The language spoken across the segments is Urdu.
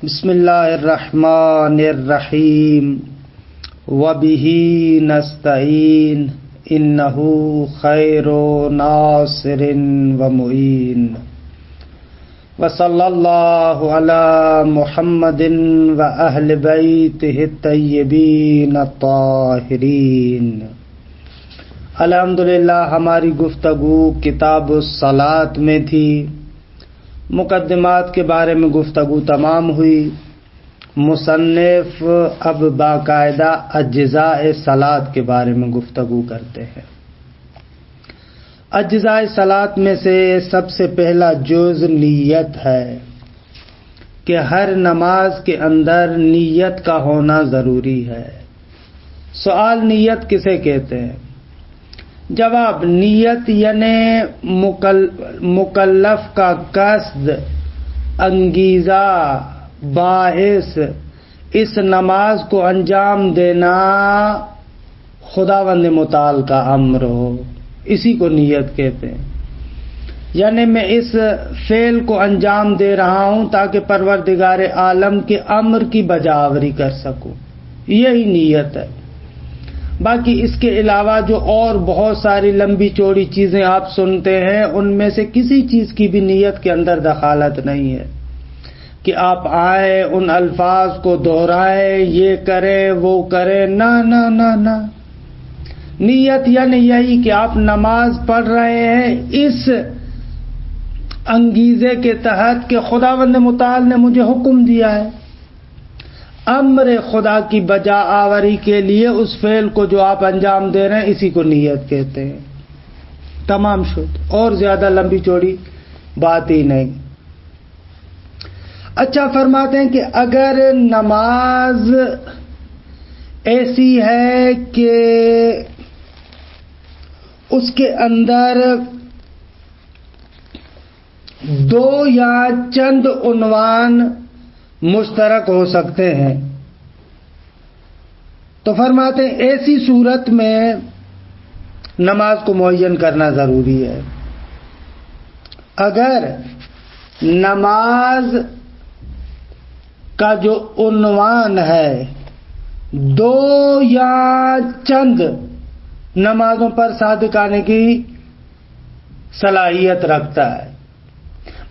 بسم اللہ الرحمن الرحیم وبہ نستعین انہ خیر ناصر ومعین وصلی اللہ علی محمد واہل بیتہ الطیبین الطاہرین۔ الحمدللہ ہماری گفتگو کتاب الصلاۃ میں تھی۔ مقدمات کے بارے میں گفتگو تمام ہوئی۔ مصنف اب باقاعدہ اجزاء صلاۃ کے بارے میں گفتگو کرتے ہیں۔ اجزاء صلاۃ میں سے سب سے پہلا جز نیت ہے کہ ہر نماز کے اندر نیت کا ہونا ضروری ہے۔ سوال نیت کسے کہتے ہیں؟ جواب، نیت یعنی مکلف کا قصد، انگیزہ، باعث اس نماز کو انجام دینا خداوند متعال کا امر ہو، اسی کو نیت کہتے ہیں۔ یعنی میں اس فعل کو انجام دے رہا ہوں تاکہ پروردگار عالم کے امر کی بجاوری کر سکوں، یہی نیت ہے۔ باقی اس کے علاوہ جو اور بہت ساری لمبی چوڑی چیزیں آپ سنتے ہیں، ان میں سے کسی چیز کی بھی نیت کے اندر دخالت نہیں ہے کہ آپ آئیں ان الفاظ کو دہرائیں، یہ کریں وہ کریں، نہ نہ نہ نہ۔ نیت یعنی یہی کہ آپ نماز پڑھ رہے ہیں اس انگیزے کے تحت کہ خداوند متعال نے مجھے حکم دیا ہے، امر خدا کی بجا آوری کے لیے اس فعل کو جو آپ انجام دے رہے ہیں، اسی کو نیت کہتے ہیں۔ تمام شد، اور زیادہ لمبی چوڑی بات ہی نہیں۔ اچھا، فرماتے ہیں کہ اگر نماز ایسی ہے کہ اس کے اندر دو یا چند عنوان مشترک ہو سکتے ہیں، تو فرماتے ہیں ایسی صورت میں نماز کو معین کرنا ضروری ہے۔ اگر نماز کا جو عنوان ہے دو یا چند نمازوں پر صادق آنے کی صلاحیت رکھتا ہے،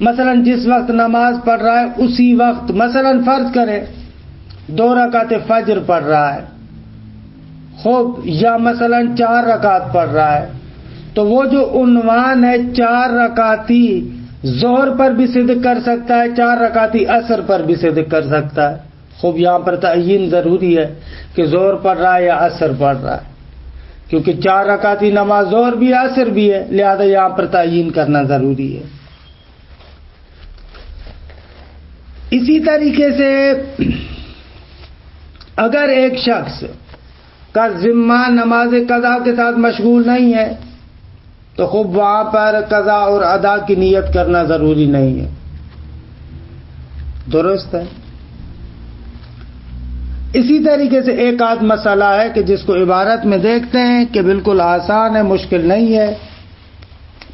مثلا جس وقت نماز پڑھ رہا ہے اسی وقت، مثلا فرض کرے 2 رکعت فجر پڑھ رہا ہے، خوب، یا مثلا 4 رکعت پڑھ رہا ہے، تو وہ جو عنوان ہے 4 رکعتی ظہر پر بھی صدق کر سکتا ہے، 4 رکعتی عصر پر بھی صدق کر سکتا ہے۔ خوب، یہاں پر تعین ضروری ہے کہ ظہر پڑھ رہا ہے یا عصر پڑھ رہا ہے، کیونکہ 4 رکعتی نماز ظہر بھی ہے عصر بھی ہے، لہذا یہاں پر تعین کرنا ضروری ہے۔ اسی طریقے سے اگر ایک شخص کا ذمہ نماز قضا کے ساتھ مشغول نہیں ہے تو خوب وہاں پر قضا اور ادا کی نیت کرنا ضروری نہیں ہے۔ درست ہے۔ اسی طریقے سے ایک آدھ مسئلہ ہے کہ جس کو عبارت میں دیکھتے ہیں کہ بالکل آسان ہے، مشکل نہیں ہے،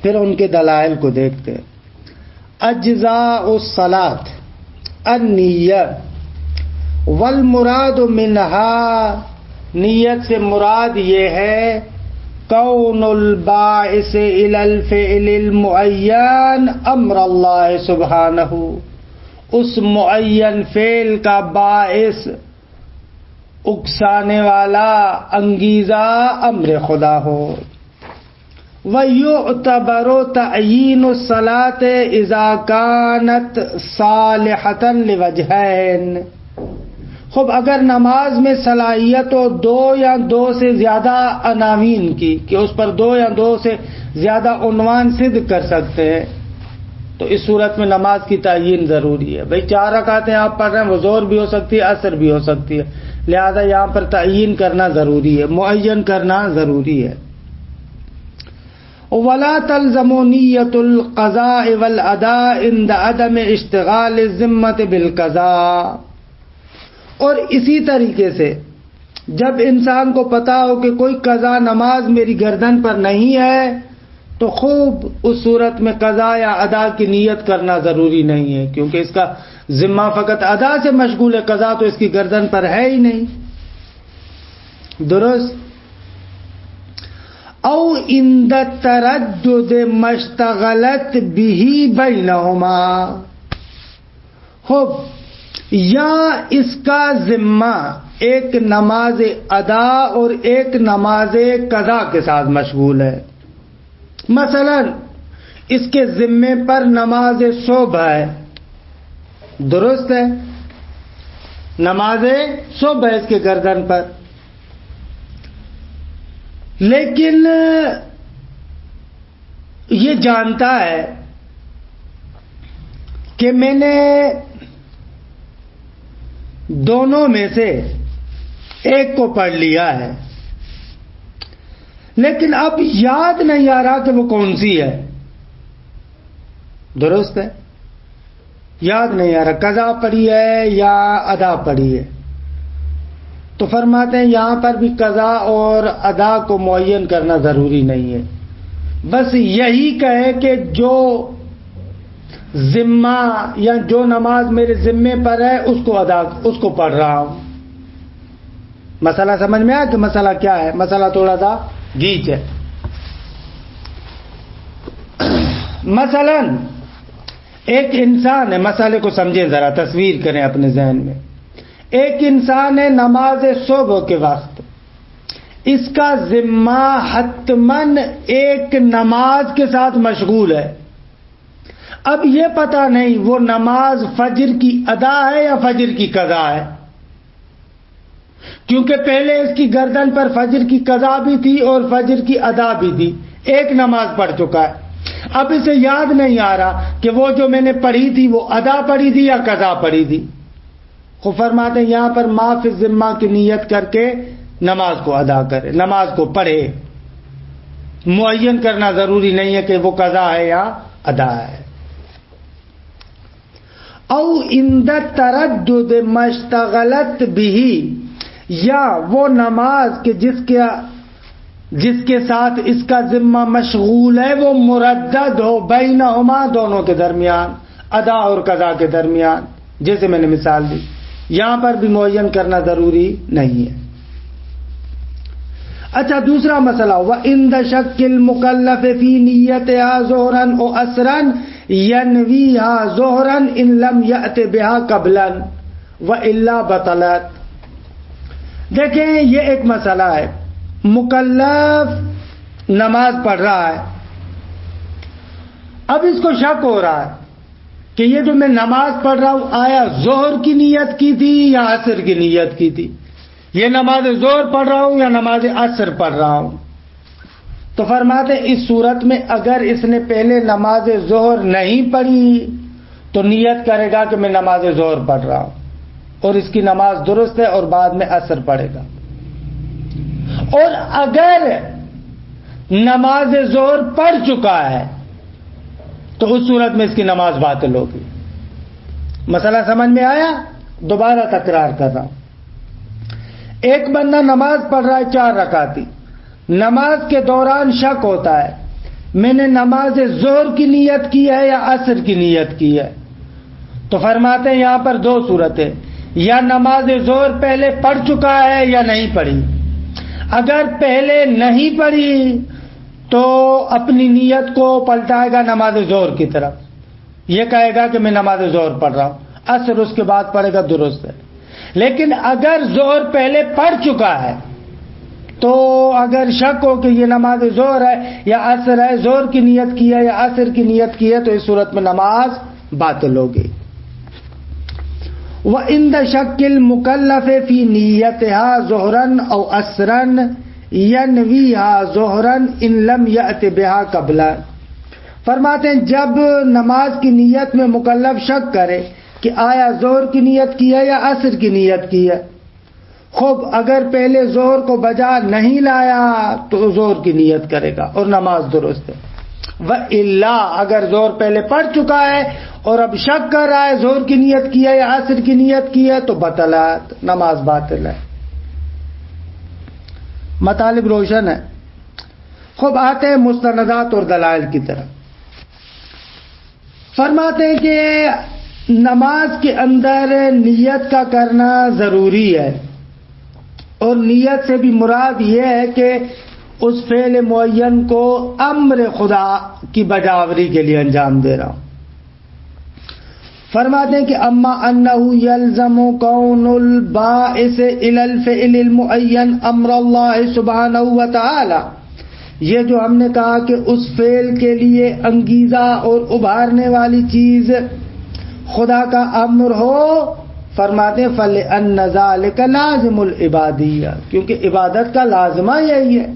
پھر ان کے دلائل کو دیکھتے ہیں۔ اجزاء الصلاۃ النیہ والمراد منہا، نیت سے مراد یہ ہے کون الباعث الی الفعل المعین امر اللہ سبحانہ، اس معین فعل کا باعث، اکسانے والا، انگیزہ امر خدا ہو۔ وَيُعْتَبَرُ تَعْيِينُ الصَّلَاةِ إِذَا كَانَتْ صَالِحَةً لِوَجْهَيْنِ، خوب، اگر نماز میں صلاحیت ہو 2 یا 2 سے زیادہ عناوین کی، کہ اس پر 2 یا 2 سے زیادہ عنوان صدق کر سکتے ہیں، تو اس صورت میں نماز کی تعیین ضروری ہے۔ بھئی 4 رکعتیں آپ پڑھ رہے ہیں، وہ ظہر بھی ہو سکتی ہے، عصر بھی ہو سکتی ہے، لہذا یہاں پر تعیین کرنا ضروری ہے، معین کرنا ضروری ہے۔ وَلَا تَلْزَمُ نِيَّةُ الْقَضَاءِ وَالْأَدَاءِ عِنْدَ عَدَمِ اشْتِغَالِ الذِّمَّةِ بِالْقَضَاءِ، اور اسی طریقے سے جب انسان کو پتا ہو کہ کوئی قضا نماز میری گردن پر نہیں ہے تو خوب اس صورت میں قضا یا ادا کی نیت کرنا ضروری نہیں ہے، کیونکہ اس کا ذمہ فقط ادا سے مشغول ہے، قضا تو اس کی گردن پر ہے ہی نہیں. درست. او عند تردد مشتغلت به بینہما، خوب یا اس کا ذمہ ایک نماز ادا اور ایک نماز قضا کے ساتھ مشغول ہے. مثلا اس کے ذمے پر نماز صبح ہے، درست ہے، نماز صبح ہے اس کے گردن پر، لیکن یہ جانتا ہے کہ میں نے دونوں میں سے ایک کو پڑھ لیا ہے، لیکن اب یاد نہیں آ رہا کہ وہ کون سی ہے. درست ہے، یاد نہیں آ رہا قضا پڑھی ہے یا ادا پڑھی ہے. تو فرماتے ہیں یہاں پر بھی قضا اور ادا کو معین کرنا ضروری نہیں ہے، بس یہی کہے کہ جو ذمہ یا جو نماز میرے ذمے پر ہے اس کو پڑھ رہا ہوں. مسئلہ سمجھ میں آیا کہ مسئلہ کیا ہے؟ مسئلہ تھوڑا سا گیچ ہے. مثلا ایک انسان ہے، مسئلے کو سمجھیں ذرا، تصویر کریں اپنے ذہن میں. ایک انسان ہے نماز صبح کے وقت، اس کا ذمہ حتماً ایک نماز کے ساتھ مشغول ہے. اب یہ پتہ نہیں وہ نماز فجر کی ادا ہے یا فجر کی قضا ہے، کیونکہ پہلے اس کی گردن پر فجر کی قضا بھی تھی اور فجر کی ادا بھی تھی، ایک نماز پڑھ چکا ہے. اب اسے یاد نہیں آ رہا کہ وہ جو میں نے پڑھی تھی وہ ادا پڑھی تھی یا قضا پڑھی تھی. خود فرماتے ہیں یہاں پر ما فی الذمہ کی نیت کر کے نماز کو ادا کرے، نماز کو پڑھے. معین کرنا ضروری نہیں ہے کہ وہ قضا ہے یا ادا ہے. او عند تردد مشتغلت به، یا وہ نماز کے جس کے ساتھ اس کا ذمہ مشغول ہے وہ مردد ہو بینہما، دونوں کے درمیان، ادا اور قضا کے درمیان، جیسے میں نے مثال دی. یہاں پر بھی معین کرنا ضروری نہیں ہے. اچھا دوسرا مسئلہ، وَعِنْدَ شَكِّ الْمُكَلَّفِ فِي نِيَّتِهَا ظُهْرًا أَوْ عَصْرًا يَنْوِيهَا ظُهْرًا إِنْ لَمْ يَأْتِ بِهَا قَبْلًا وَإِلَّا بَطَلَتْ. دیکھیں یہ ایک مسئلہ ہے، مکلف نماز پڑھ رہا ہے، اب اس کو شک ہو رہا ہے کہ یہ جو میں نماز پڑھ رہا ہوں آیا ظہر کی نیت کی تھی یا عصر کی نیت کی تھی، یہ نماز ظہر پڑھ رہا ہوں یا نماز عصر پڑھ رہا ہوں. تو فرماتے ہیں اس صورت میں اگر اس نے پہلے نماز ظہر نہیں پڑھی تو نیت کرے گا کہ میں نماز ظہر پڑھ رہا ہوں اور اس کی نماز درست ہے اور بعد میں عصر پڑھے گا. اور اگر نماز ظہر پڑھ چکا ہے تو اس صورت میں اس کی نماز باطل ہوگی. مسئلہ سمجھ میں آیا؟ دوبارہ تکرار کر رہا ہوں. ایک بندہ نماز پڑھ رہا ہے 4 رکعتی، نماز کے دوران شک ہوتا ہے میں نے نماز ظہر کی نیت کی ہے یا عصر کی نیت کی ہے. تو فرماتے ہیں یہاں پر 2 صورتیں، یا نماز ظہر پہلے پڑھ چکا ہے یا نہیں پڑھی. اگر پہلے نہیں پڑھی تو اپنی نیت کو پلٹائے گا نماز ظہر کی طرف، یہ کہے گا کہ میں نماز ظہر پڑھ رہا ہوں، عصر اس کے بعد پڑھے گا، درست ہے. لیکن اگر ظہر پہلے پڑھ چکا ہے تو اگر شک ہو کہ یہ نماز ظہر ہے یا عصر ہے، ظہر کی نیت کی ہے یا عصر کی نیت کی ہے، تو اس صورت میں نماز باطل ہوگی. وَعِنْدَ شَكِّ الْمُكَلَّفِ فِي نِيَّتِهَا ظُهْرًا أَوْ عَصْرًا يَنْوِيهَا ظُهْرًا إِنْ لَمْ يَأْتِ بِهَا قَبْلًا. فرماتے ہیں جب نماز کی نیت میں مکلف شک کرے کہ آیا ظہر کی نیت کی ہے یا عصر کی نیت کی ہے، خوب اگر پہلے ظہر کو بجا نہیں لایا تو ظہر کی نیت کرے گا اور نماز درست ہے. وَإِلَّا اگر ظہر پہلے پڑھ چکا ہے اور اب شک کر رہا ہے ظہر کی نیت کی ہے یا عصر کی نیت کی ہے تو بطلت، نماز باطل ہے. مطالب روشن ہے. خوب آتے ہیں مستندات اور دلائل کی طرف. فرماتے ہیں کہ نماز کے اندر نیت کا کرنا ضروری ہے، اور نیت سے بھی مراد یہ ہے کہ اس فعل معین کو امر خدا کی بجاوری کے لیے انجام دے رہا ہوں. فرماتے ہیں کہ اما انہ یلزم کون الباعث الی الفعل المعین امر اللہ سبحانہ وتعالی، یہ جو ہم نے کہا کہ اس فعل کے لیے انگیزہ اور ابھارنے والی چیز خدا کا امر ہو، فرماتے ہیں فلأن ذلک لازم العبادیہ، کیونکہ عبادت کا لازمہ یہی ہے.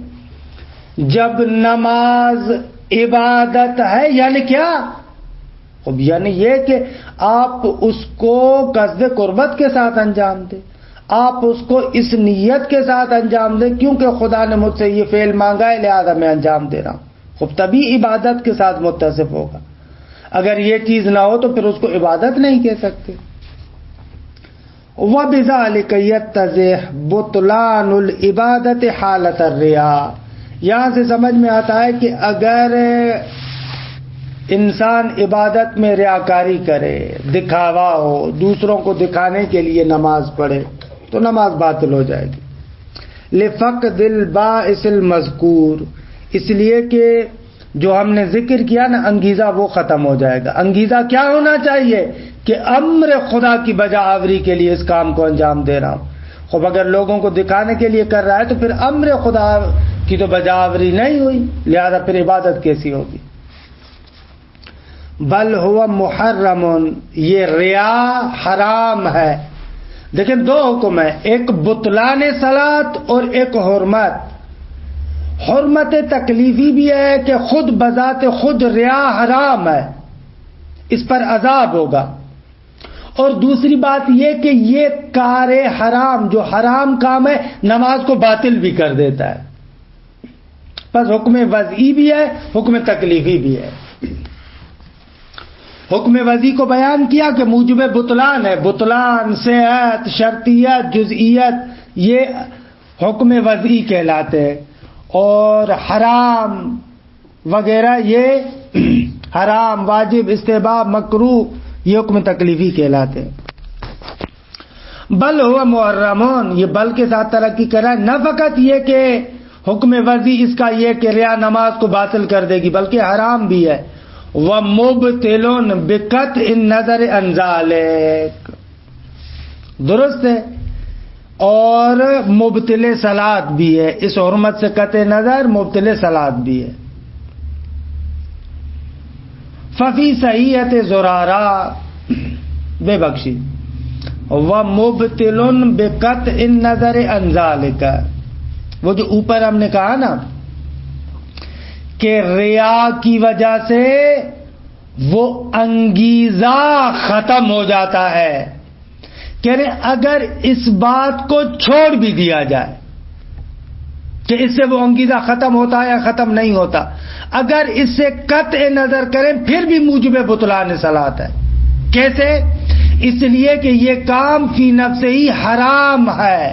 جب نماز عبادت ہے یعنی کیا؟ یعنی یہ کہ آپ اس کو قصد قربت کے ساتھ انجام دیں، آپ اس کو اس نیت کے ساتھ انجام دیں کیونکہ خدا نے مجھ سے یہ فعل مانگا ہے لہذا میں انجام دے رہا ہوں. خب تبھی عبادت کے ساتھ متصف ہوگا. اگر یہ چیز نہ ہو تو پھر اس کو عبادت نہیں کہہ سکتے. وَبِذَلِكَ يَتَّضِحُ بُطْلَانُ الْعِبَادَةِ حَالَةَ الرِّيَاءِ، یہاں سے سمجھ میں آتا ہے کہ اگر انسان عبادت میں ریاکاری کرے، دکھاوا ہو، دوسروں کو دکھانے کے لیے نماز پڑھے تو نماز باطل ہو جائے گی. لِفَقْدِ الْبَاعِثِ الْمَذْكُورِ، اس لیے کہ جو ہم نے ذکر کیا نا انگیزہ وہ ختم ہو جائے گا. انگیزہ کیا ہونا چاہیے کہ امر خدا کی بجا آوری کے لیے اس کام کو انجام دے رہا ہوں. خب اگر لوگوں کو دکھانے کے لیے کر رہا ہے تو پھر امر خدا کی تو بجا آوری نہیں ہوئی، لہذا پھر عبادت کیسی ہوگی؟ بل ہوا محرم، یہ ریا حرام ہے. دیکھیں دو حکم ہے، ایک بطلان صلاۃ اور ایک حرمت. حرمت تکلیفی بھی ہے کہ خود بذات خود ریا حرام ہے، اس پر عذاب ہوگا. اور دوسری بات یہ کہ یہ کار حرام جو حرام کام ہے نماز کو باطل بھی کر دیتا ہے. بس حکم وضعی بھی ہے، حکم تکلیفی بھی ہے. حکم وضعی کو بیان کیا کہ موجب بطلان ہے، بطلان، صحت، شرطیت، جزئیت، یہ حکم وضعی کہلاتے ہیں. اور حرام وغیرہ یہ حرام، واجب، استحباب، مکروہ یہ حکم تکلیفی کہلاتے ہیں. بل ہوا محرمون، یہ بل کے ساتھ ترقی کرا ہے. نہ فقط یہ کہ حکم وضعی اس کا یہ کہ ریا نماز کو باطل کر دے گی بلکہ حرام بھی ہے. وَمُبْتِلٌ بِقَطْعِ النَّظَرِ عَنْ ذَلِكَ، درست ہے. اور مبتل صلاۃ بھی ہے، اس حرمت سے قطع نظر مبتل صلاۃ بھی ہے. ففی صحیحت زرارہ بے بخشی وَمُبْتِلٌ بِقَطْعِ النَّظَرِ عَنْ ذَلِكَ، وہ جو اوپر ہم نے کہا نا کہ ریا کی وجہ سے وہ انگیزہ ختم ہو جاتا ہے. کہہ رہے اگر اس بات کو چھوڑ بھی دیا جائے کہ اس سے وہ انگیزہ ختم ہوتا ہے یا ختم نہیں ہوتا، اگر اس سے قطع نظر کریں پھر بھی موجب بطلان صلاۃ ہے. کیسے؟ اس لیے کہ یہ کام فی نفس ہی حرام ہے،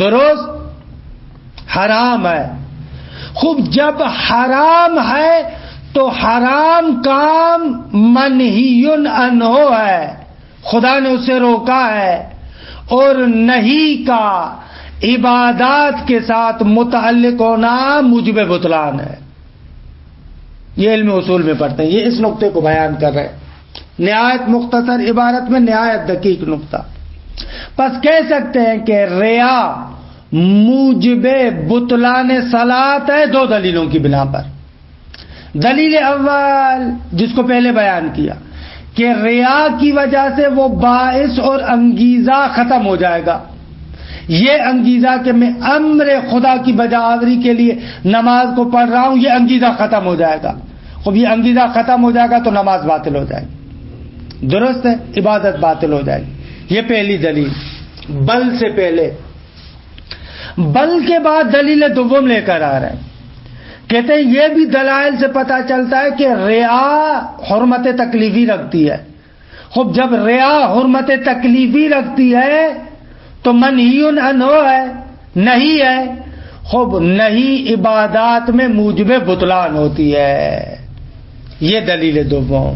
درست حرام ہے. خوب جب حرام ہے تو حرام کام منہی عنہ ہے، خدا نے اسے روکا ہے. اور نہیں کا عبادات کے ساتھ متعلق ہونا موجب بطلان ہے. یہ علم اصول میں پڑھتے ہیں، یہ اس نقطے کو بیان کر رہے ہیں. نہایت مختصر عبارت میں نہایت دقیق نقطہ. پس کہہ سکتے ہیں کہ ریا موجب بطلان صلاۃ ہے دو دلیلوں کی بنا پر. دلیل اول جس کو پہلے بیان کیا کہ ریا کی وجہ سے وہ باعث اور انگیزہ ختم ہو جائے گا. یہ انگیزہ کہ میں امر خدا کی بجاوری کے لیے نماز کو پڑھ رہا ہوں، یہ انگیزہ ختم ہو جائے گا. خب یہ انگیزہ ختم ہو جائے گا تو نماز باطل ہو جائے گی، درست ہے، عبادت باطل ہو جائے گی. یہ پہلی دلیل بل سے پہلے. بل کے بعد دلیل دوم لے کر آ رہے ہیں. کہتے ہیں یہ بھی دلائل سے پتہ چلتا ہے کہ ریا حرمت تکلیفی رکھتی ہے. خب جب ریا حرمت تکلیفی رکھتی ہے تو منہی عنہ ہے، نہیں ہے. خوب نہیں عبادات میں موجب بطلان ہوتی ہے. یہ دلیل دوم.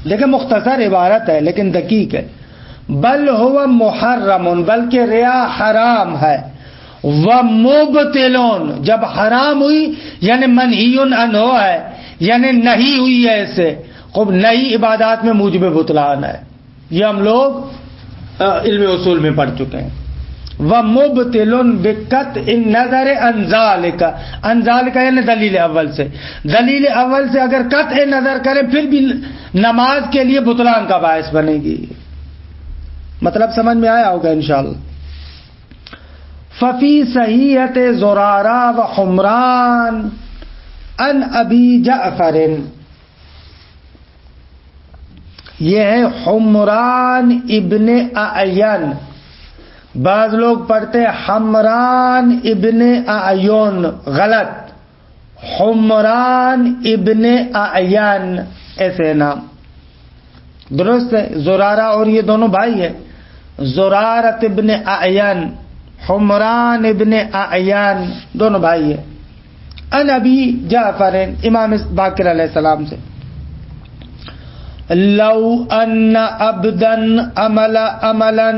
لیکن مختصر عبارت ہے لیکن دقیق ہے. بل ہوا محرم، بلکہ ریا حرام ہے. ومبطلون، جب حرام ہوئی یعنی منہی عنہ ہے، یعنی نہیں ہوئی ہے اس سے. خوب نئی عبادات میں موجب بطلان ہے. یہ ہم لوگ علم اصول میں پڑھ چکے ہیں. ومبطل بقطع النظر عن ذلك، عن ذلك یعنی دلیل اول سے. دلیل اول سے اگر قطع نظر کریں پھر بھی نماز کے لیے بطلان کا باعث بنے گی. مطلب سمجھ میں آیا ہوگا انشاءاللہ. ففی صحیحۃ زرارہ و حمران عن ابی جعفر، یہ ہے حمران ابن اعین. بعض لوگ پڑھتے حمران ابن اعین، غلط. حمران ابن اعین ایسے نام درست ہے. زرارہ اور یہ دونوں بھائی ہیں. زرارت ابن اعین، حمران ابن اعین دونوں بھائی ہیں. ان ابی جعفر، امام باقر علیہ السلام سے. لو ان عبدا عمل عملا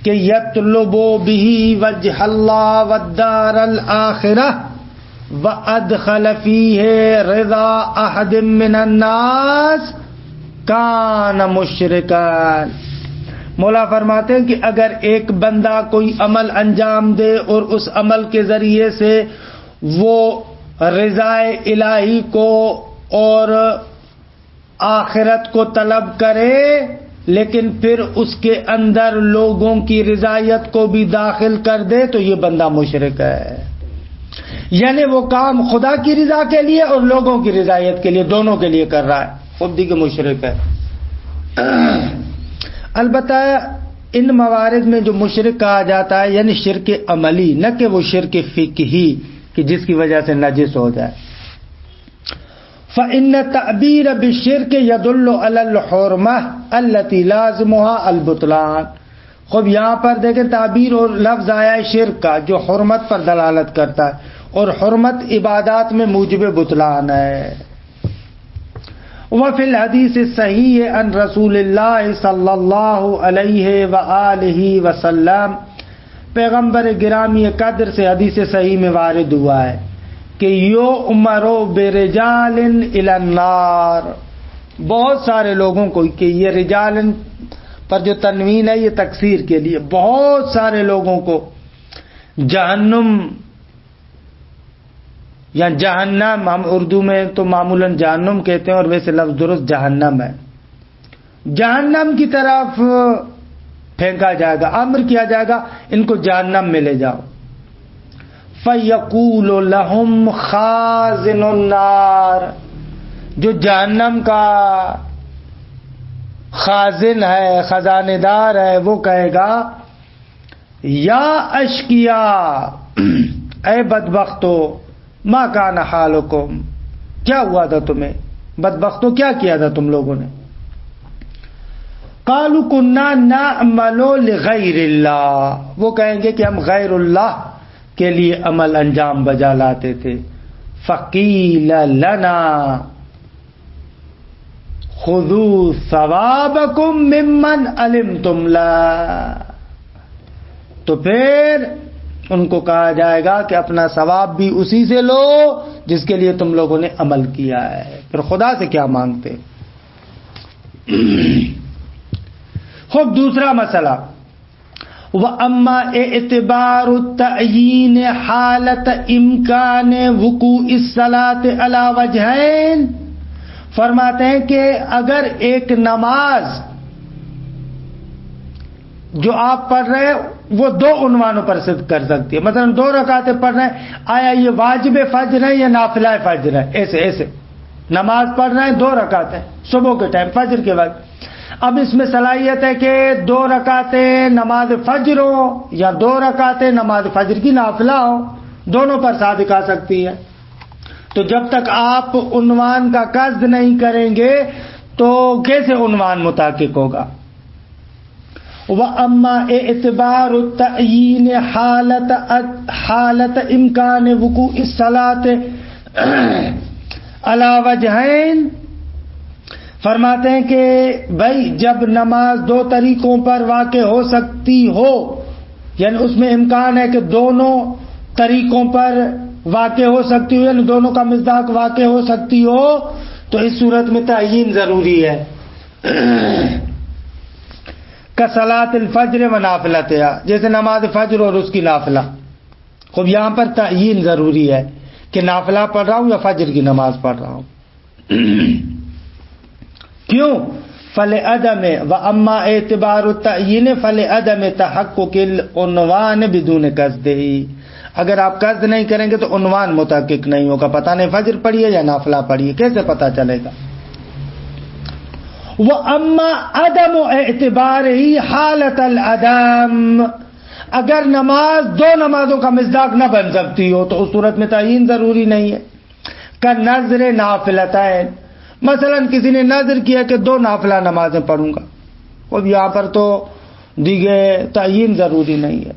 کہ یطلب به وجہ اللہ والدار الآخرہ وادخل فیہ رضا احد من الناس کان مشرکا. مولا فرماتے ہیں کہ اگر ایک بندہ کوئی عمل انجام دے اور اس عمل کے ذریعے سے وہ رضائے الہی کو اور آخرت کو طلب کرے لیکن پھر اس کے اندر لوگوں کی رضایت کو بھی داخل کر دے تو یہ بندہ مشرک ہے. یعنی وہ کام خدا کی رضا کے لیے اور لوگوں کی رضایت کے لیے دونوں کے لیے کر رہا ہے، خود ہی کے مشرک ہے. البتہ ان موارد میں جو مشرک کہا جاتا ہے یعنی شرک عملی، نہ کہ وہ شرک فقہی کہ جس کی وجہ سے نجس ہو جائے. فإن تعبیر بالشرک يدل على الحرمة التي لازمها البطلان. خوب یہاں پر دیکھیں تعبیر اور لفظ آیا ہے شرک کا جو حرمت پر دلالت کرتا ہے، اور حرمت عبادات میں موجب بطلان ہے. وفي الحدیث الصحیح عن رسول اللہ صلی اللہ علیہ وآلہ وسلم، پیغمبر گرامی قدر سے حدیث صحیح میں وارد ہوا ہے کہ یؤمروا برجال الی النار. بہت سارے لوگوں کو، کہ یہ رجال پر جو تنوین ہے یہ تکثیر کے لیے، بہت سارے لوگوں کو جہنم یا جہنم، ہم اردو میں تو معمولاً جہنم کہتے ہیں اور ویسے لفظ درست جہنم ہے، جہنم کی طرف پھینکا جائے گا، امر کیا جائے گا ان کو جہنم میں لے جاؤ. فَيَقُولُ لَهُمْ خَازِنُ النَّارِ، جو جہنم کا خازن ہے، خزانے دار ہے، وہ کہے گا یا اشقیا، اے بدبختو، ما کان حالکم، کیا ہوا تھا تمہیں، بدبختو کیا کیا تھا تم لوگوں نے. قالوا كنا نعمل لغیر اللہ، وہ کہیں گے کہ ہم غیر اللہ کے لیے عمل انجام بجا لاتے تھے. فقیل لنا خذوا ثوابکم ممن علمتم لا، تو پھر ان کو کہا جائے گا کہ اپنا ثواب بھی اسی سے لو جس کے لیے تم لوگوں نے عمل کیا ہے، پھر خدا سے کیا مانگتے. خوب دوسرا مسئلہ، وَأَمَّا اعتبار التعیین حالت امکان وقوع الصلاۃ علی وجہین، فرماتے ہیں کہ اگر ایک نماز جو آپ پڑھ رہے ہیں وہ دو عنوانوں پر صدق کر سکتی ہے. مثلا 2 رکعتیں پڑھ رہے ہیں، آیا یہ واجب فجر ہے یا نافلہ فجر ہے، ایسے نماز پڑھ رہے ہیں 2 رکعتیں صبح کے ٹائم فجر کے وقت. اب اس میں صلاحیت ہے کہ 2 رکعتیں نماز فجر ہو یا 2 رکعتیں نماز فجر کی نافلہ ہو، دونوں پر صادق آ سکتی ہے. تو جب تک آپ عنوان کا قصد نہیں کریں گے تو کیسے عنوان متحقق ہوگا. وَأَمَّا اعتبار التعیین حالت امکان وقوع الصلاة علی وجہین، فرماتے ہیں کہ بھائی جب نماز دو طریقوں پر واقع ہو سکتی ہو، یعنی اس میں امکان ہے کہ دونوں طریقوں پر واقع ہو سکتی ہو، یعنی دونوں کا مصداق واقع ہو سکتی ہو، تو اس صورت میں تعیین ضروری ہے. کصلاۃ الفجر و نافلتہا، جیسے نماز فجر اور اس کی نافلہ. خوب یہاں پر تعیین ضروری ہے کہ نافلہ پڑھ رہا ہوں یا فجر کی نماز پڑھ رہا ہوں. کیوں؟ فلعدم واما اعتبار التعیین فلعدم تحقق العنوان بدون قصدہ، اگر آپ قصد نہیں کریں گے تو عنوان متحقق نہیں ہوگا. پتہ نہیں فجر پڑھی ہے یا نافلہ پڑھی ہے، کیسے پتہ چلے گا؟ وَأَمَّا عَدَمُ اعتبارِهِ حَالَةَ الْعَدَمِ، اگر نماز دو نمازوں کا مصداق نہ بن سکتی ہو تو اس صورت میں تعیین ضروری نہیں ہے. كَنَذْرِ نَافِلَتَيْن، مثلا کسی نے نظر کیا کہ دو نافلہ نمازیں پڑھوں گا، اب یہاں پر تو دیگے تعیین ضروری نہیں ہے.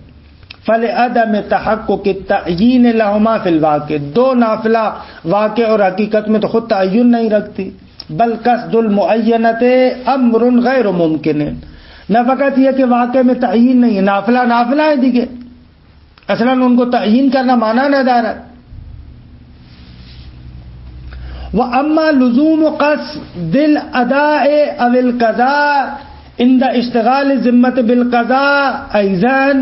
فَلِعَدَمِ تَحَقُّقِ التَّعْیِینِ لَهُمَا فِی الْوَاقِعِ، دو نافلہ واقع اور حقیقت میں تو خود تعین نہیں رکھتی، بل قصد المعینت امر غیر ممکن، نہ فقط یہ کہ واقع میں تعین نہیں ہے، نافلہ نافلہ ہے دیگے، اصلا ان کو تعین کرنا معنی نہ دار ہے. وَأَمَّا لُزُومُ قَصْدِ الْأَدَاءِ أَوِ الْقَضَاءِ عِنْدَ اشْتِغَالِ الذِّمَّةِ بِالْقَضَاءِ أَيْضًا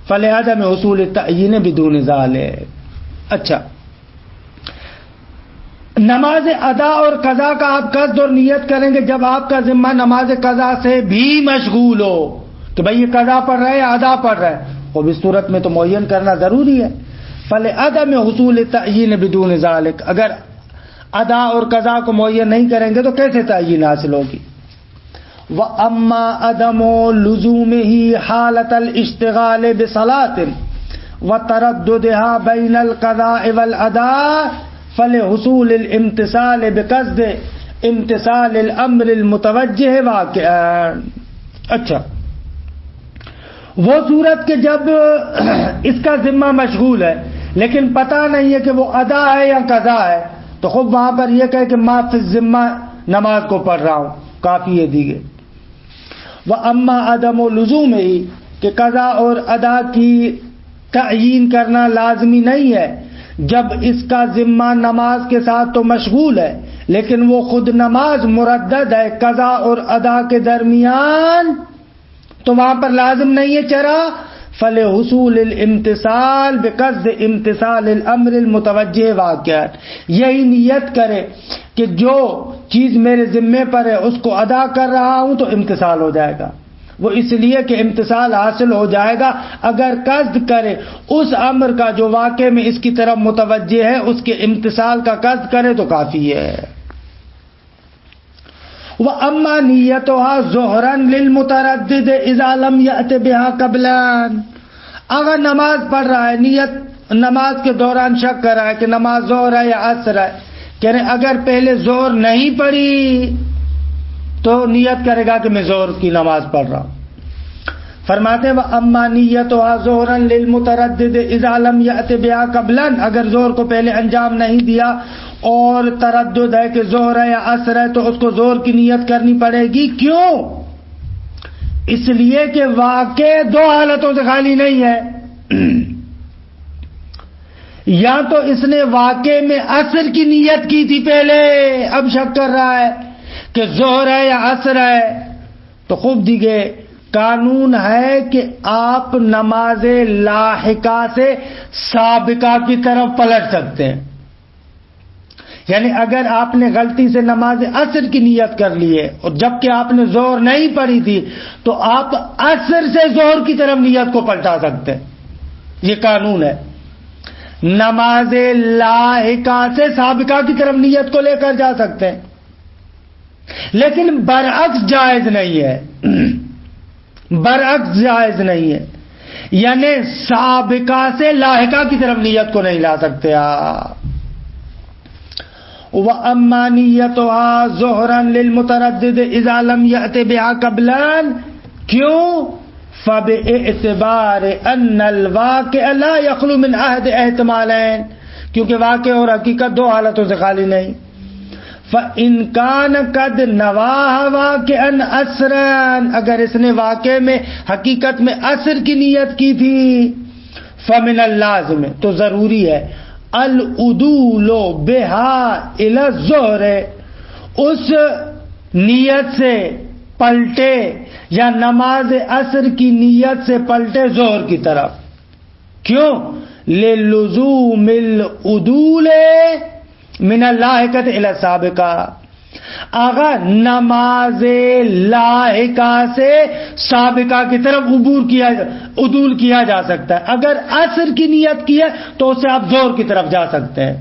فَلِعَدَمِ حُصُولِ التَّعْیِینِ بِدُونِ ذَلِکَ. اچھا، نماز ادا اور قضا کا آپ قصد اور نیت کریں گے جب آپ کا ذمہ نماز قضا سے بھی مشغول ہو کہ بھئی یہ قضا پڑھ رہا ہے یا ادا پڑھ رہا ہے، اور اس صورت میں تو معین کرنا ضروری ہے. فلعدم حصول التعیین بدون ذلک، اگر ادا اور قضا کو معین نہیں کریں گے تو کیسے تعیین حاصل ہوگی؟ وَأَمَّا عَدَمُ لُزُومِهِ حَالَةَ الْاشْتِغَالِ بِصَلَاةٍ وَتَرَدُّدِهَا بَيْنَ الْقَضَاءِ وَالْأَدَاءِ فَلِحُصُولِ الْامْتِثَالِ بِقَصْدِ امتثال الْأَمْرِ الْمُتَوَجِّهِ واقعاً. اچھا، وہ صورت کہ جب اس کا ذمہ مشغول ہے لیکن پتہ نہیں ہے کہ وہ ادا ہے یا قضا ہے، تو خود وہاں پر یہ کہے کہ ما فی الذمہ نماز کو پڑھ رہا ہوں، کافی ہے دیگے. وَأَمَّا عَدَمُ لُزُومِهِ، کہ قضا اور ادا کی تعیین کرنا لازمی نہیں ہے جب اس کا ذمہ نماز کے ساتھ تو مشغول ہے لیکن وہ خود نماز مردد ہے قضا اور ادا کے درمیان، تو وہاں پر لازم نہیں ہے چرا. فَلِحُصُولِ الْامْتِثَالِ بِقَصْدِ امتثال الْأَمْرِ الْمُتَوَجِّهِ واقعاً، یہی نیت کرے کہ جو چیز میرے ذمے پر ہے اس کو ادا کر رہا ہوں تو امتثال ہو جائے گا. وہ اس لیے کہ امتثال حاصل ہو جائے گا اگر قصد کرے اس امر کا جو واقع میں اس کی طرف متوجہ ہے، اس کے امتثال کا قصد کرے تو کافی ہے. وَأَمَّا نِيَّتُهَا ظُهْرًا لِلْمُتَرَدِّدِ إِذَا لَمْ يَأْتِ بِهَا قَبْلًا، اگر نماز پڑھ رہا ہے، نیت نماز کے دوران شک کر رہا ہے کہ نماز ظہر ہے یا عصر ہے، کہ اگر پہلے ظہر نہیں پڑھی تو نیت کرے گا کہ میں ظہر کی نماز پڑھ رہا ہوں. فرماتے ہیں وَأَمَّا نِيَّتُهَا ظُهْرًا لِلْمُتَرَدِّدِ إِذَا لَمْ يَأْتِ بِهَا قَبْلًا، اگر ظہر کو پہلے انجام نہیں دیا اور تردد ہے کہ ظہر ہے یا عصر ہے تو اس کو ظہر کی نیت کرنی پڑے گی. کیوں؟ اس لیے کہ واقع دو حالتوں سے خالی نہیں ہے. یا تو اس نے واقع میں عصر کی نیت کی تھی پہلے، اب شک کر رہا ہے کہ ظہر ہے یا عصر ہے، تو خوب دیگے قانون ہے کہ آپ نماز لاحقہ سے سابقہ کی طرف پلٹ سکتے ہیں. یعنی اگر آپ نے غلطی سے نماز عصر کی نیت کر لی ہے اور جبکہ آپ نے ظہر نہیں پڑھی تھی تو آپ عصر سے ظہر کی طرف نیت کو پلٹا سکتے ہیں. یہ قانون ہے. نماز لاحقہ سے سابقہ کی طرف نیت کو لے کر جا سکتے ہیں، لیکن برعکس جائز نہیں ہے. برعکس جائز نہیں ہے، یعنی سابقہ سے لاحقہ کی طرف نیت کو نہیں لا سکتے آپ. وَأَمَّا نِيَّتُهَا ظُهْرًا لِلْمُتَرَدِّدِ إِذَا لَمْ يَأْتِ بِهَا قَبْلًا کیوں؟ فَبِإِعْتِبَارِ أَنَّ الْوَاقِعَ لَا يَخْلُو مِنْ أَحَدِ احتمالین، کیونکہ واقع اور حقیقت دو حالتوں سے خالی نہیں. فَإِنْ كَانَ قَدْ نَوَاهَ وَاقِعًا أَسْرًا، اگر اس نے واقع میں حقیقت میں اثر کی نیت کی تھی، فَمِنَ اللَّازِمِ، تو ضروری ہے، الْعُدُولُ بِهَا إِلَى الظُّهْرِ، اس نیت سے پلٹے یا نماز عصر کی نیت سے پلٹے ظہر کی طرف. کیوں؟ لِلُّزُومِ الْعُدُولِ من اللاحقۃ الی السابقہ، اگر نماز لاحقہ سے سابقہ کی طرف عدول کیا جا سکتا ہے. اگر عصر کی نیت کی ہے تو اسے آپ ظہر کی طرف جا سکتے ہیں،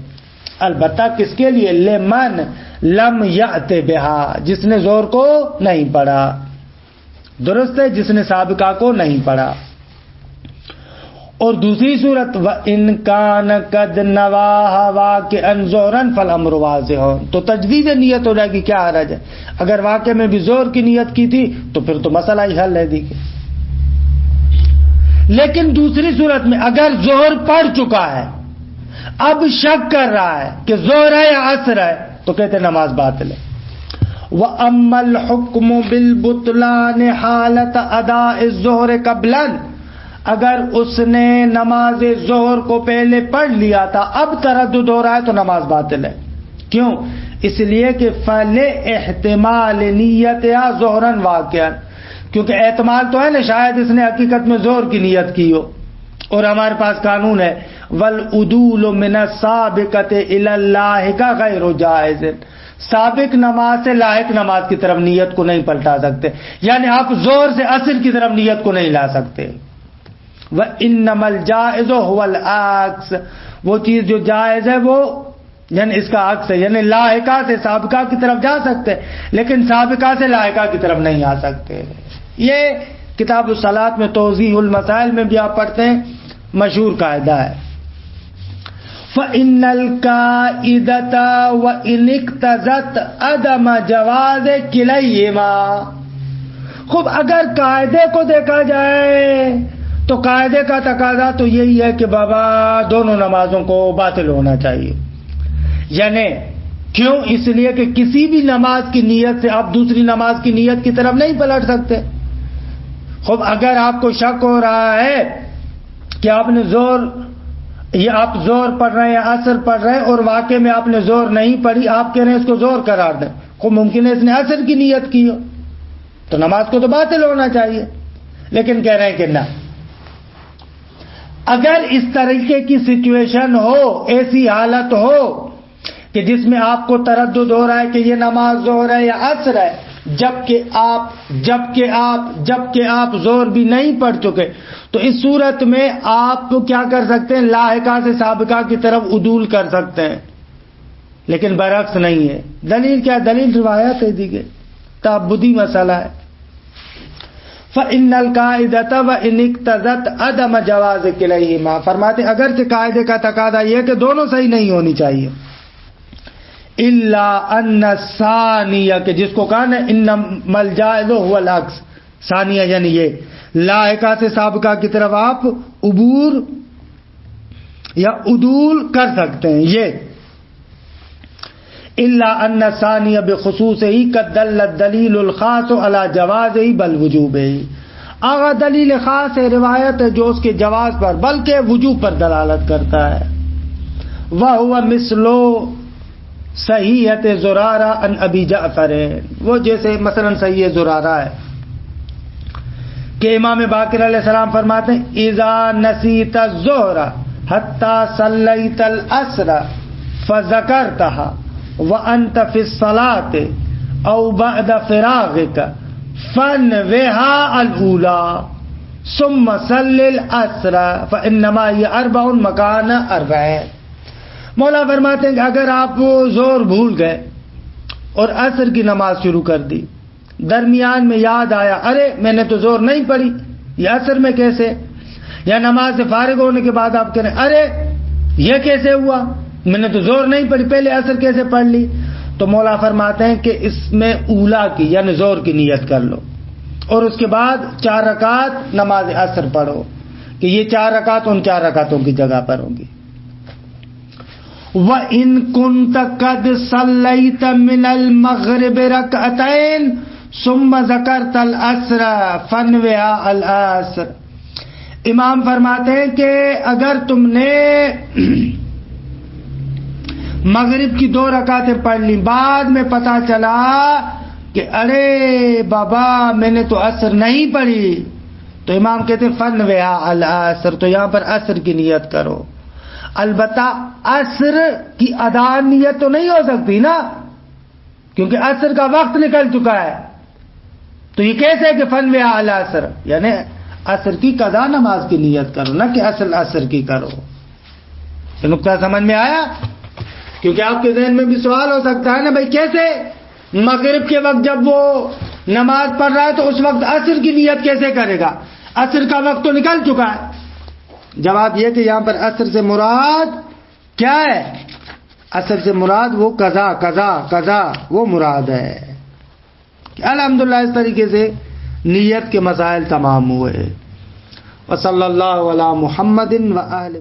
البتہ کس کے لیے؟ لمن لم یأت بہا، جس نے ظہر کو نہیں پڑھا. درست ہے، جس نے سابقہ کو نہیں پڑھا. اور دوسری صورت وَإِنْ كَانَ قَدْ نَوَاهَا وَاقِعًا ظُهْرًا فَالْأَمْرُ وَاضِحٌ، تو تجدید نیت ہو جائے گی، کیا حرج ہے؟ اگر واقع میں بھی ظہر کی نیت کی تھی تو پھر تو مسئلہ ہی حل ہے دیکھیں. لیکن دوسری صورت میں اگر ظہر پڑھ چکا ہے، اب شک کر رہا ہے کہ ظہر ہے یا عصر ہے، تو کہتے نماز باطل ہے. وَأَمَّا الْحُكْمُ بِالْبُطْلَانِ حَالَةَ أَدَاءِ الظُّهْرِ قَبْلًا، اگر اس نے نماز ظہر کو پہلے پڑھ لیا تھا، اب تردد ہو رہا ہے، تو نماز باطل ہے. کیوں؟ اس لیے کہ فَلِ احتمال نیت یا ظہراً واقعاً، کیونکہ احتمال تو ہے نا، شاید اس نے حقیقت میں ظہر کی نیت کی ہو. اور ہمارے پاس قانون ہے وَالْعُدُولُ مِنَ السَّابِقَةِ إِلَى اللَّاحِقَةِ غَيْرُ جَائِزٍ، سابق نماز سے لاحق نماز کی طرف نیت کو نہیں پلٹا سکتے، یعنی آپ ظہر سے عصر کی طرف نیت کو نہیں لا سکتے. وَإِنَّمَا الْجَائِزُ هُوَ الْعَكْسُ، وہ چیز جو جائز ہے وہ یعنی اس کا عکس ہے، یعنی لاحقہ سے سابقہ کی طرف جا سکتے لیکن سابقہ سے لاحقہ کی طرف نہیں آ سکتے. یہ کتاب الصلاۃ میں توضیح المسائل میں بھی آپ پڑھتے ہیں، مشہور قاعدہ ہے. فَإِنَّ الْقَاعِدَةَ وَإِنِ اقْتَضَتْ عَدَمَ جَوَازِ كِلَيْهِمَا، خوب اگر قاعدے کو دیکھا جائے تو قاعدے کا تقاضا تو یہی ہے کہ بابا دونوں نمازوں کو باطل ہونا چاہیے. یعنی کیوں؟ اس لیے کہ کسی بھی نماز کی نیت سے آپ دوسری نماز کی نیت کی طرف نہیں پلٹ سکتے. خوب اگر آپ کو شک ہو رہا ہے کہ آپ نے آپ زور پڑھ رہے ہیں یا عصر پڑھ رہے ہیں اور واقع میں آپ نے زور نہیں پڑھی، آپ کہہ رہے ہیں اس کو زور قرار دیں، خوب ممکن ہے اس نے عصر کی نیت کی ہو، تو نماز کو تو باطل ہونا چاہیے. لیکن کہہ رہے ہیں کہ نہ، اگر اس طریقے کی سچویشن ہو، ایسی حالت ہو کہ جس میں آپ کو تردد ہو رہا ہے کہ یہ نماز ظہر ہے یا عصر ہے، جبکہ آپ ظہر بھی نہیں پڑھ چکے، تو اس صورت میں آپ کیا کر سکتے ہیں؟ لاحقہ سے سابقہ کی طرف عدول کر سکتے ہیں. لیکن برعکس نہیں ہے. دلیل کیا؟ دلیل روایت ہے دیگے، تعبدی مسئلہ ہے. فَإِنَّ الْقَاعِدَةَ وَإِنِ اقْتَضَتْ عَدَمَ جَوَازِ كِلَيْهِمَا، فرماتے اگرچہ قاعدے کا تقاضا یہ ہے کہ دونوں صحیح نہیں ہونی چاہیے، إِلَّا أَنَّ الثَّانِيَ، کہ جس کو کہا نا إِنَّمَا الْجَائِزُ هُوَ الْعَكْسُ، ثانیہ یعنی یہ لاحقہ سے سابقہ کی طرف آپ عبور یا عدول کر سکتے ہیں. یہ إلا أن الثانية بخصوصه قد دل الدليل الخاص على جوازه بل وجوبه، آغا دلیل خاص ہے، روایت ہے جو اس کے جواز پر بلکہ وجوب پر دلالت کرتا ہے. وهو مثل صحیحۃ زرارہ عن ابی جعفر، وہ جیسے مثلا صحیح زرارہ ہے کہ امام باقر علیہ السلام فرماتے ہیں اذا نسیت الظہر حتی صلیت العصر فذکرتها وانت فی الصلاة او بعد فراغک فانوها الاولى ثم صل العصر فانما هي 4 مکان 4. مولا فرماتے ہیں کہ اگر آپ زور بھول گئے اور عصر کی نماز شروع کر دی، درمیان میں یاد آیا ارے میں نے تو زور نہیں پڑھی، یہ عصر میں کیسے؟ یا نماز سے فارغ ہونے کے بعد آپ کہہ رہے ہیں ارے یہ کیسے ہوا، میں نے تو زور نہیں پڑھی، پہلے عصر کیسے پڑھ لی؟ تو مولا فرماتے ہیں کہ اس میں اولا کی یعنی زور کی نیت کر لو، اور اس کے بعد 4 رکعت نماز عصر پڑھو کہ یہ 4 رکعت ان 4 رکعتوں کی جگہ پر ہوں گی. وَإِن كُنْتَ قَدْ صَلَّيْتَ مِنَ الْمَغْرِبِ رَكْعَتَيْنِ ثُمَّ ذَكَرْتَ الْعَصْرَ فَانْوِهَا الْعَصْرَ. امام فرماتے ہیں کہ اگر تم نے مغرب کی 2 رکعتیں پڑھ لی، بعد میں پتا چلا کہ ارے بابا میں نے تو عصر نہیں پڑھی، تو امام کہتے فَانْوِهَا الْعَصْرَ، تو یہاں پر عصر کی نیت کرو. البتہ عصر کی ادا نیت تو نہیں ہو سکتی نا، کیونکہ عصر کا وقت نکل چکا ہے. تو یہ کیسے کہ فَانْوِهَا الْعَصْرَ، یعنی عصر کی قضا نماز کی نیت کرو، نہ کہ اصل عصر کی کرو. یہ نقطہ سمجھ میں آیا؟ کیونکہ آپ کے ذہن میں بھی سوال ہو سکتا ہے نا بھائی کیسے مغرب کے وقت جب وہ نماز پڑھ رہا ہے تو اس وقت عصر کی نیت کیسے کرے گا؟ عصر کا وقت تو نکل چکا ہے. جواب یہ کہ یہاں پر عصر سے مراد کیا ہے؟ عصر سے مراد وہ قضا وہ مراد ہے. الحمدللہ اس طریقے سے نیت کے مسائل تمام ہوئے. وصلی اللہ علی محمد و آلہ